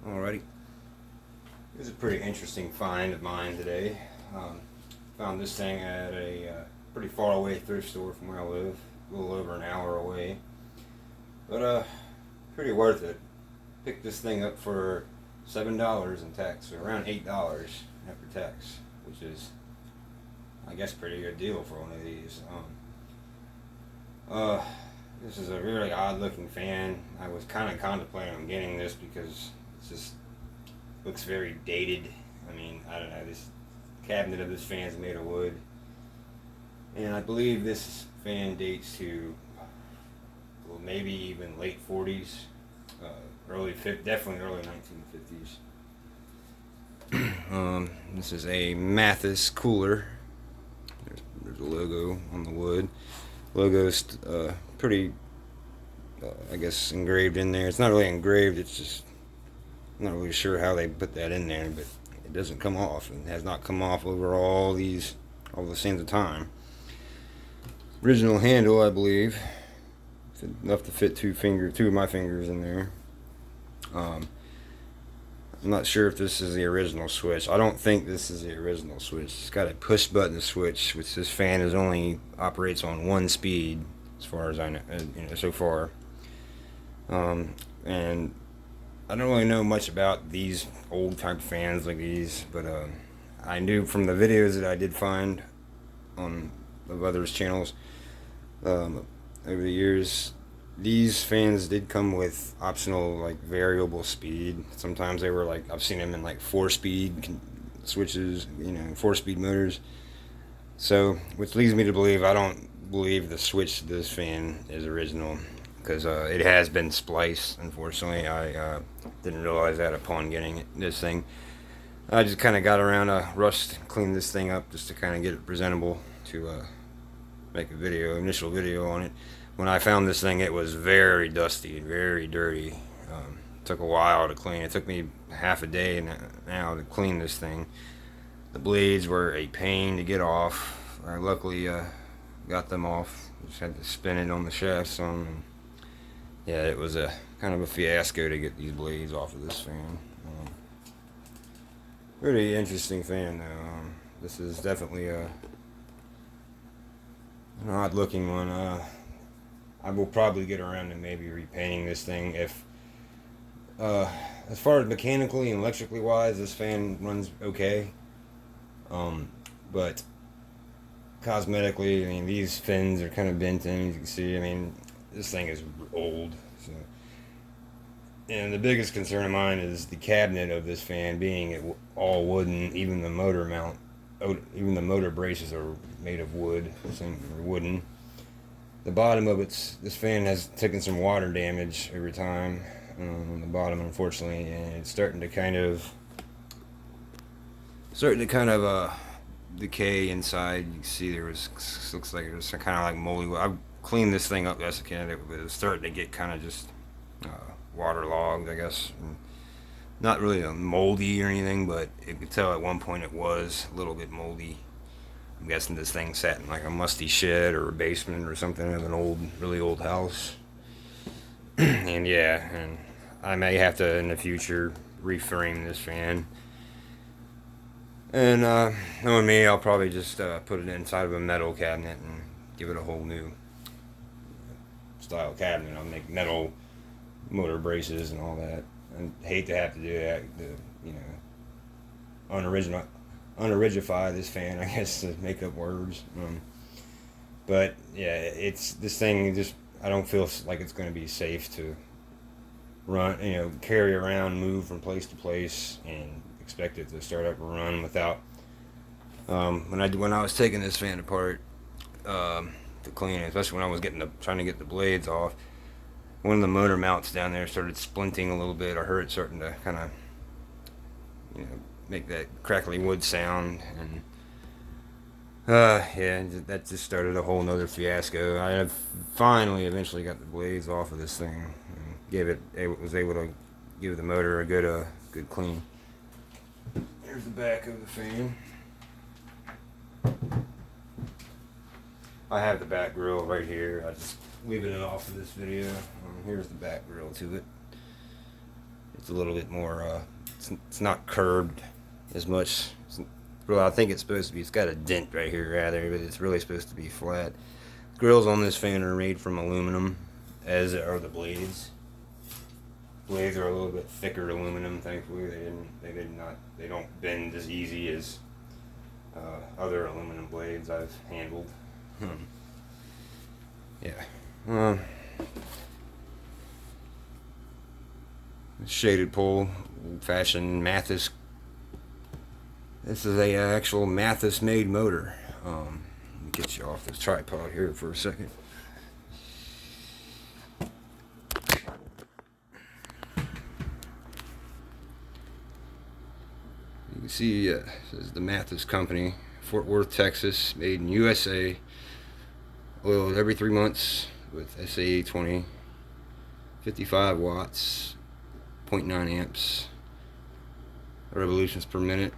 Alrighty. This is a pretty interesting find of mine today. Found this thing at a pretty far away thrift store from where I live, a little over an hour away. But pretty worth it. Picked this thing up for $7 in tax, so around $8 after tax, which is, I guess, pretty good deal for one of these. This is a really odd looking fan. I was kind of contemplating on getting this because it just looks very dated. I mean, I don't know, this cabinet of this fan is made of wood, and I believe this fan dates to, well, maybe even late 40s, definitely early 1950s. This is a Mathis cooler. There's a logo on the wood. Logo's pretty, I guess, engraved in there. It's not really engraved, it's just, I'm not really sure how they put that in there, but it doesn't come off, and has not come off over all the sands of time. Original handle, I believe, enough to fit two of my fingers in there. I'm not sure if this is the original switch. I don't think this is the original switch. It's got a push button switch, which this fan only operates on one speed, as far as I know, so far. And I don't really know much about these old type fans like these, but I knew from the videos that I did find on of others' channels over the years, these fans did come with optional, like, variable speed. Sometimes they were like, I've seen them in like 4-speed switches, 4-speed motors. So, which leads me to believe I don't believe the switch to this fan is original, because it has been spliced. Unfortunately, I didn't realize that upon getting this thing. I just kind of got around to clean this thing up just to kind of get it presentable to make initial video on it. When I found this thing, it was very dusty, very dirty. Took a while to clean. It took me half a day now to clean this thing. The blades were a pain to get off. I luckily got them off. Just had to spin it on the shaft some. And yeah, it was a kind of a fiasco to get these blades off of this fan. Pretty interesting fan though. This is definitely an odd looking one. I will probably get around to maybe repainting this thing if, as far as mechanically and electrically wise, this fan runs okay. But cosmetically, I mean, these fins are kind of bent in, as you can see. I mean, this thing is old. So, and the biggest concern of mine is the cabinet of this fan being all wooden. Even the motor braces are made of wood, or wooden. The bottom of this fan has taken some water damage over time on the bottom, unfortunately, and it's starting to kind of decay inside. You can see looks like it was kind of like moldy. I cleaned this thing up yesterday, but it was starting to get kind of just waterlogged, I guess. Not really moldy or anything, but you could tell at one point it was a little bit moldy. I'm guessing this thing sat in like a musty shed or a basement or something of an really old house. And yeah, and I may have to in the future reframe this fan. And knowing me, I'll probably just put it inside of a metal cabinet and give it a whole new style cabinet. I'll make metal motor braces and all that. I hate to have to do that, unrigify this fan, I guess, to make up words. But yeah, this thing just, I don't feel like it's going to be safe to run, carry around, move from place to place, and expect it to start up a run without. When I was taking this fan apart to clean it, especially when I was trying to get the blades off, one of the motor mounts down there started splinting a little bit. I heard it starting to kind of, make that crackly wood sound, and yeah, that just started a whole nother fiasco. I have eventually got the blades off of this thing, and was able to give the motor a good clean. Here's the back of the fan. I have the back grill right here. I just leaving it off of this video. Here's the back grill to it. It's a little bit more, it's not curved as much. Well, I think it's supposed to be. It's got a dent right here, rather, but it's really supposed to be flat. Grills on this fan are made from aluminum, as are the blades. Blades are a little bit thicker aluminum. Thankfully, they don't bend as easy as other aluminum blades I've handled. Yeah. Shaded pole, old-fashioned Mathis. This is a actual Mathis-made motor. Let me get you off this tripod here for a second. You can see this is the Mathis company, Fort Worth, Texas, made in USA. Oiled every 3 months with SA 20, 55 watts, 0.9 amps, revolutions per minute,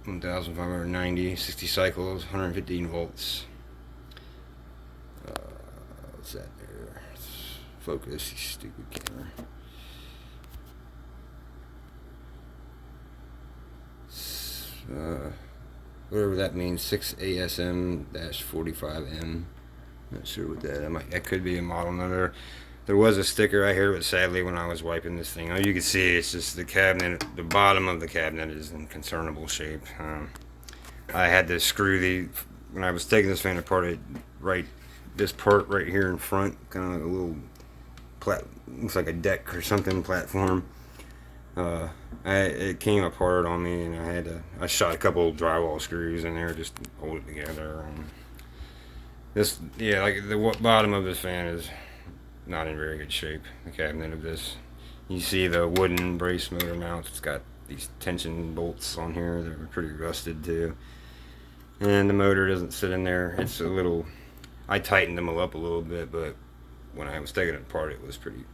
1,590, 60 cycles, 115 volts. What's that there? Focus, you stupid camera. Whatever that means, 6 ASM-45M. Not sure what that could be a model number. There was a sticker right here, but sadly when I was wiping this thing out, you can see it's just the cabinet, the bottom of the cabinet is in concernable shape. I had to screw when I was taking this fan apart, this part right here in front, kind of like a little looks like a deck or something, platform. It came apart on me, and I shot a couple of drywall screws in there just to hold it together. Like the bottom of this fan is not in very good shape. The cabinet of this, you see the wooden brace motor mounts. It's got these tension bolts on here that are pretty rusted too, and the motor doesn't sit in there. It's a little. I tightened them up a little bit, but when I was taking it apart, it was pretty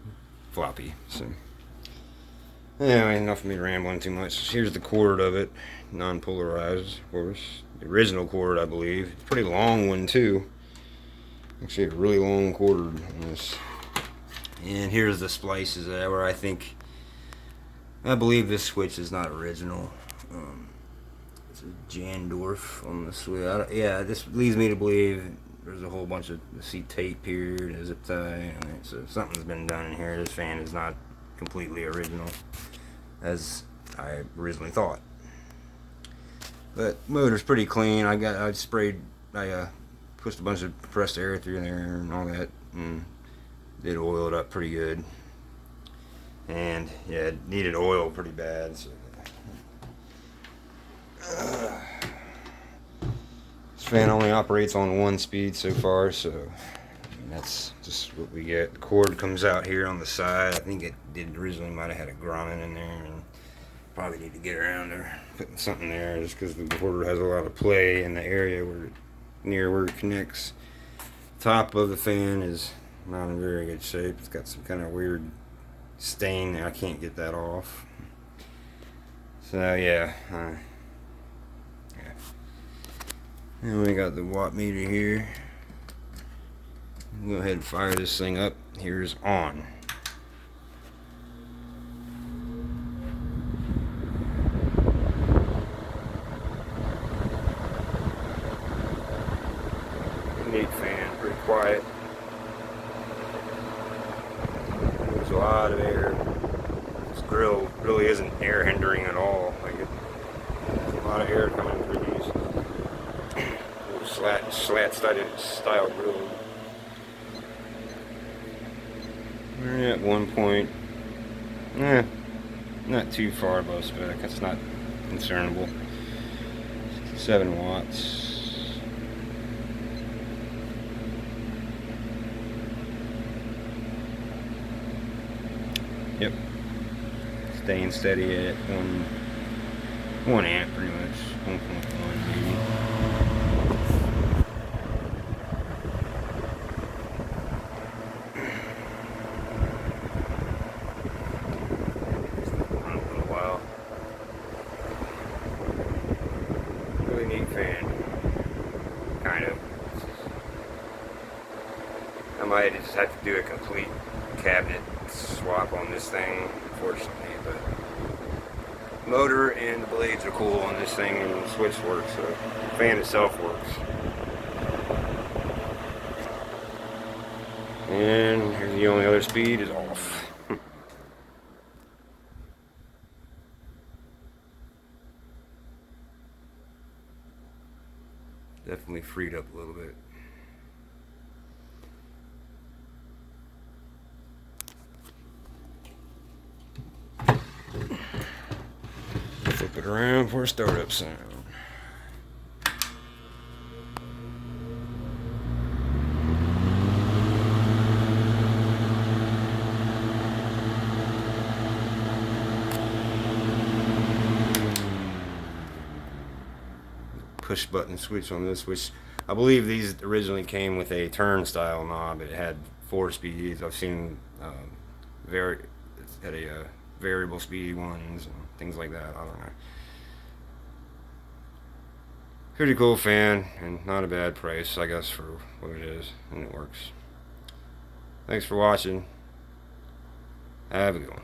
floppy. So. Anyway, enough of me rambling too much. Here's the cord of it, non-polarized, of course. The original cord, I believe. It's a pretty long one, too. Actually, a really long cord on this. And here's the splices where I believe this switch is not original. It's a Jandorf on the switch. This leads me to believe there's a whole bunch of tape here, a zip tie. So something's been done in here. This fan is not completely original as I originally thought, but motor's pretty clean. I pushed a bunch of compressed air through there and all that, and did oil it up pretty good. And yeah, it needed oil pretty bad. So this fan only operates on 1 speed so far, so that's just what we get. The cord comes out here on the side. I think it did originally might have had a grommet in there, and probably need to get around there, putting something there, just because the cord has a lot of play in the area near where it connects. Top of the fan is not in very good shape. It's got some kind of weird stain there. I can't get that off. So yeah. And we got the watt meter here. Go ahead and fire this thing up. Here's on. Neat fan, pretty quiet. There's a lot of air. This grill really isn't air hindering at all. There's a lot of air coming through these slat-studded style grill. We're at 1 point. Not too far above spec. That's not concernable. 7 watts. Yep. Staying steady at 1 amp pretty much. 1.1 maybe. Fan, kind of. I might just have to do a complete cabinet swap on this thing, unfortunately. but motor and the blades are cool on this thing, and the switch works, so the fan itself works. And here's the only other speed is off. Definitely freed up a little bit. Flip it around for a startup sound. Push button switch on this, which I believe these originally came with a turnstile knob. It had 4 speeds. I've seen variable speed ones and things like that. I don't know. Pretty cool fan, and not a bad price, I guess, for what it is, and it works. Thanks for watching. Have a good one.